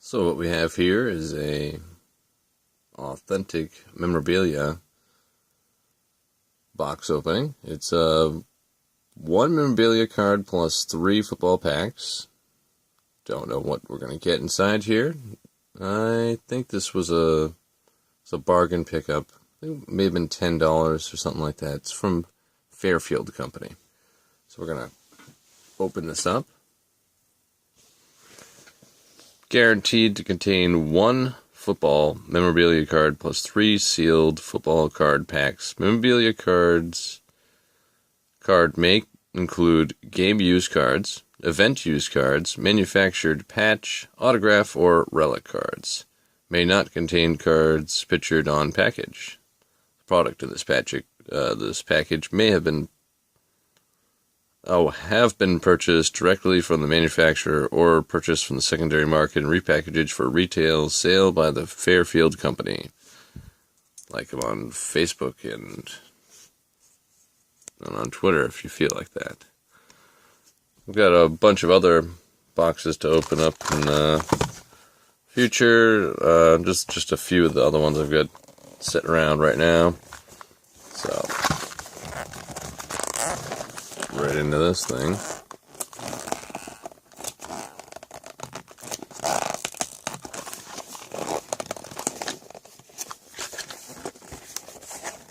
So what we have here is a authentic memorabilia box opening. It's one memorabilia card plus 3 football packs. Don't know what we're going to get inside here. I think this was a bargain pickup. I think it may have been $10 or something like that. It's from Fairfield Company. So we're going to open this up. Guaranteed to contain 1 football memorabilia card plus 3 sealed football card packs. Memorabilia cards may include game use cards, event use cards, manufactured patch, autograph, or relic cards. May not contain cards pictured on package. The product in this package may have been purchased directly from the manufacturer or purchased from the secondary market and repackaged for retail sale by the Fairfield Company. Like them on Facebook and on Twitter if you feel like that. We've got a bunch of other boxes to open up in the future. Just a few of the other ones I've got sitting around right now. So right into this thing.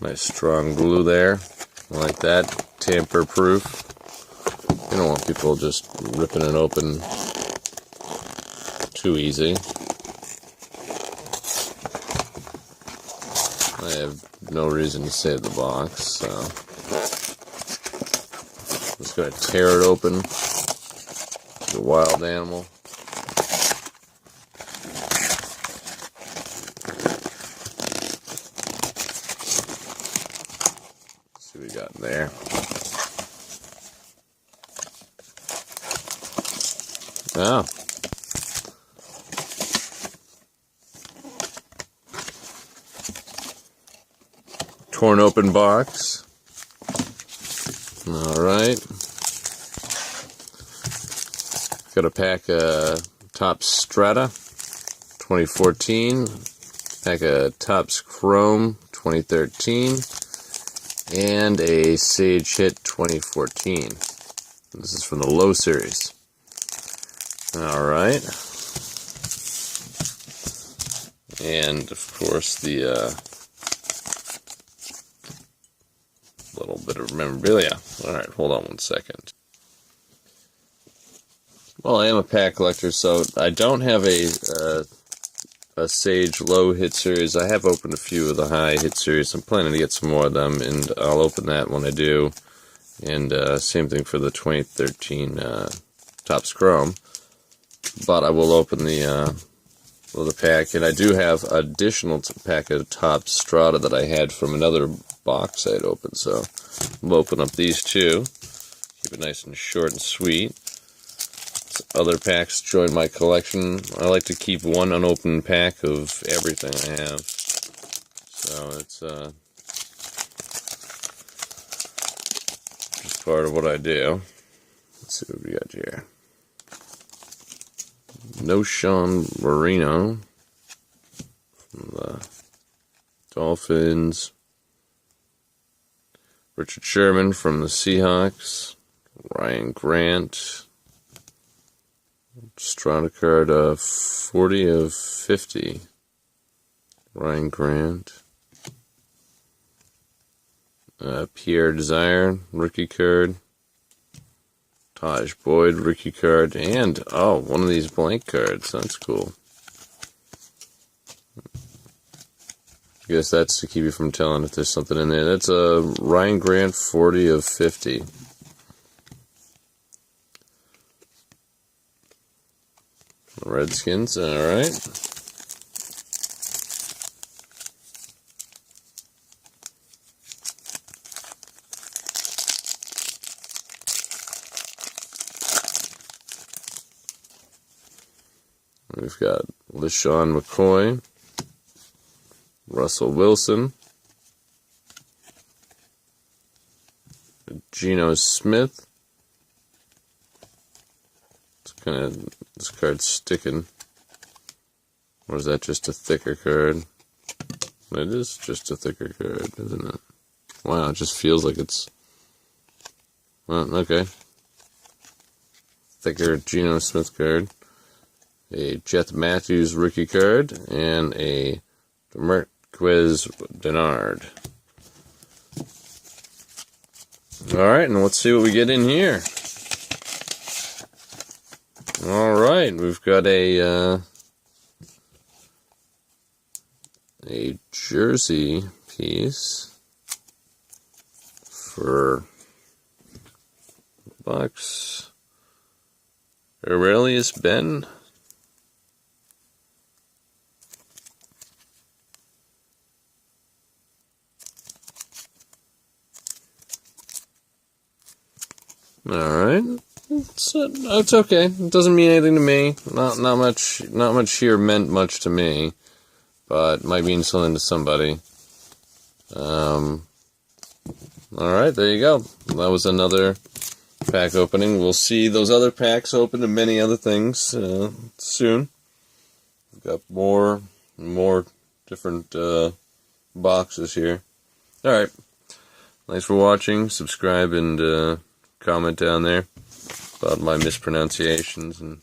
Nice strong glue there. I like that. Tamper proof. You don't want people just ripping it open too easy. I have no reason to save the box, so just going to tear it open. It's a wild animal. Let's see what we got in there. Oh. Torn open box. Alright. Got a pack of Topps Strata 2014. Pack of Topps Chrome 2013. And a Sage Hit 2014. This is from the Low Series. Alright. And, of course, the little bit of memorabilia. Alright, hold on one second. Well, I am a pack collector, so I don't have a Sage Low Hit Series. I have opened a few of the High Hit Series. I'm planning to get some more of them, and I'll open that when I do. And same thing for the 2013 Topps Chrome. But I will open the pack, and I do have additional pack of Topps Strata that I had from another box I'd opened, so we'll open up these two. Keep it nice and short and sweet. Other packs join my collection. I like to keep one unopened pack of everything I have, so it's just part of what I do. Let's see what we got here. No Sean Marino from the Dolphins. Richard Sherman from the Seahawks. Ryan Grant. Strata card 40 of 50. Ryan Grant. Pierre Desire, rookie card. Taj Boyd, rookie card, and, one of these blank cards. That's cool. I guess that's to keep you from telling if there's something in there. That's a Ryan Grant 40 of 50. Redskins, alright. We've got LaShawn McCoy, Russell Wilson, Geno Smith. It's kind of, this card's sticking. Or is that just a thicker card? It is just a thicker card, isn't it? Wow, it just feels like it's... Well, okay. Thicker Geno Smith card. A Jeff Matthews rookie card. And a Demarquez Denard. Alright, and let's see what we get in here. Alright, we've got a jersey piece for Bucks. Aurelius Ben. Alright. It's okay. It doesn't mean anything to me. Not much here meant much to me. But might mean something to somebody. Alright, there you go. That was another pack opening. We'll see those other packs open and many other things soon. We've got more different boxes here. Alright. Thanks for watching. Subscribe and comment down there about my mispronunciations and